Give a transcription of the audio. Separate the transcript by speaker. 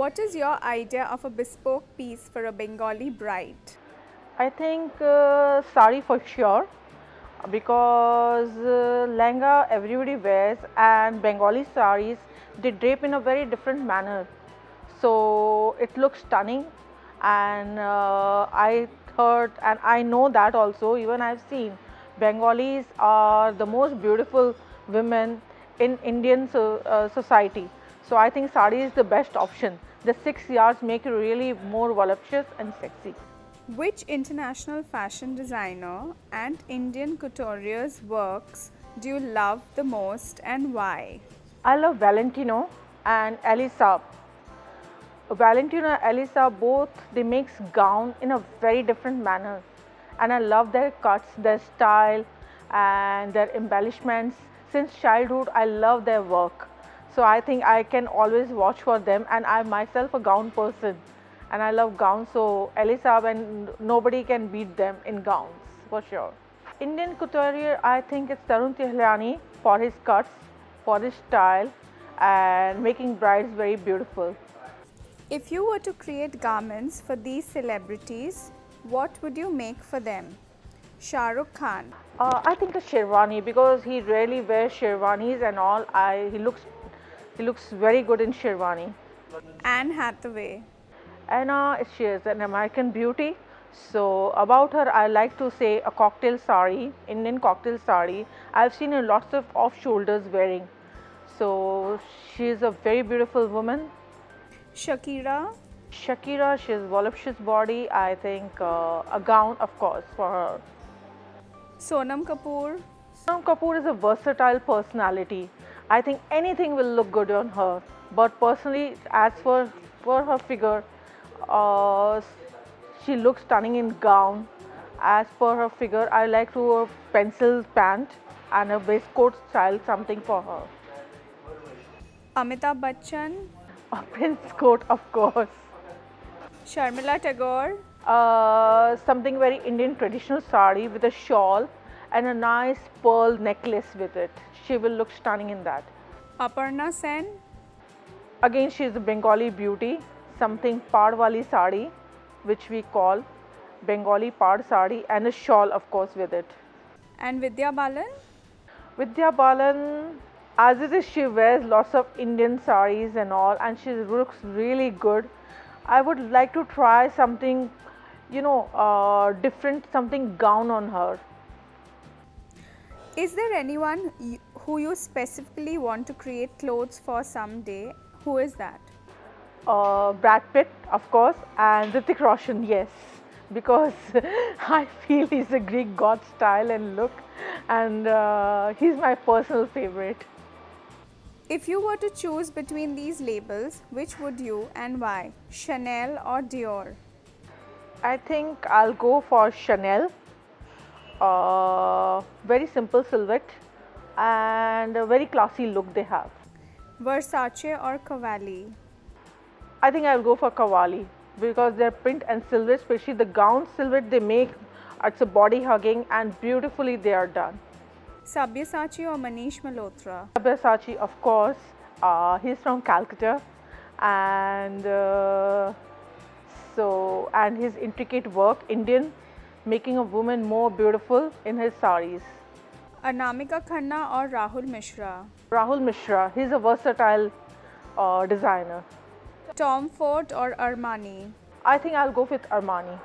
Speaker 1: What is your idea of a bespoke piece for a Bengali bride?
Speaker 2: I think sari for sure, because lehenga everybody wears, and Bengali saris they drape in a very different manner, so it looks stunning. And I heard and I know that also, even I've seen Bengalis are the most beautiful women in Indian society. So I think sari is the best option. The 6 yards make you really more voluptuous and sexy.
Speaker 1: Which international fashion designer and Indian couture's works do you love the most and why?
Speaker 2: I love Valentino and Elisa. Valentino and Elisa both they makes gown in a very different manner, and I love their cuts, their style, and their embellishments. Since childhood, I love their work. So I think I can always watch for them, and I'm myself a gown person, and I love gowns. So Elisa and nobody can beat them in gowns for sure. Indian couturier, I think it's Tarun Tihlani for his cuts, for his style, and making brides very beautiful.
Speaker 1: If you were to create garments for these celebrities, what would you make for them? Shah Rukh Khan.
Speaker 2: I think the sherwani, because he rarely wears sherwanis and all. He looks very good in sherwani.
Speaker 1: Anne Hathaway.
Speaker 2: Anna, she is an American beauty. So about her, I like to say a cocktail sari, Indian cocktail sari. I've seen her lots of off shoulders wearing. So she is a very beautiful woman.
Speaker 1: Shakira.
Speaker 2: Shakira, she has voluptuous body. I think a gown, of course, for her.
Speaker 1: Sonam Kapoor.
Speaker 2: Sonam Kapoor is a versatile personality. I think anything will look good on her. But personally, as for her figure, uh, she looks stunning in gown. As per her figure, I like to wear pencil pant and a waistcoat style, something for her.
Speaker 1: Amitabh Bachchan.
Speaker 2: A prince coat, of course.
Speaker 1: Sharmila Tagore.
Speaker 2: Something very Indian traditional sari with a shawl and a nice pearl necklace with it. She will look stunning in that.
Speaker 1: Aparna Sen.
Speaker 2: Again, she is a Bengali beauty, something Padwali sari, which we call Bengali Pad sari, and a shawl, of course, with it.
Speaker 1: And Vidya Balan.
Speaker 2: Vidya Balan, as it is, she wears lots of Indian saris and all, and she looks really good. I would like to try something, different, something gown on her.
Speaker 1: Is there anyone who you specifically want to create clothes for someday? Who is that?
Speaker 2: Brad Pitt, of course, and Hrithik Roshan, yes, because I feel he's a Greek god style and look, and he's my personal favorite.
Speaker 1: If you were to choose between these labels, which would you and why? Chanel or Dior?
Speaker 2: I think I'll go for Chanel. Very simple silhouette and a very classy look they have.
Speaker 1: Versace or Cavalli?
Speaker 2: I think I'll go for Cavalli because their print and silhouette, especially the gown silhouette they make, it's a body hugging and beautifully they are done.
Speaker 1: Sabyasachi or Manish Malhotra?
Speaker 2: Sabyasachi, of course, he's from Calcutta, and and his intricate work, Indian, making a woman more beautiful in his saris.
Speaker 1: Anamika Khanna or Rahul Mishra?
Speaker 2: Rahul Mishra, he's a versatile designer.
Speaker 1: Tom Ford or Armani?
Speaker 2: I think I'll go with Armani.